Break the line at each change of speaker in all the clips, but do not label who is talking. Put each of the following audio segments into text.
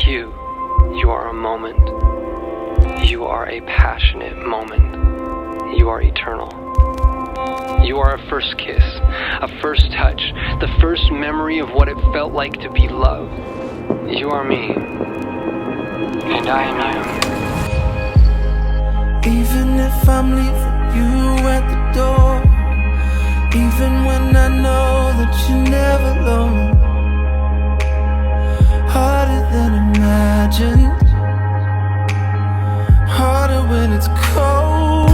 You are a moment. You are a passionate moment. You are eternal. You are a first kiss, a first touch, the first memory of what it felt like to be loved. You are me, and I am you.
Even if I'm leaving you at the door, even when I know that you're never alone, harder than imagined, harder when it's cold.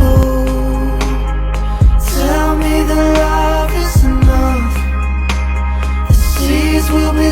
Tell me that love is enough. The seas will be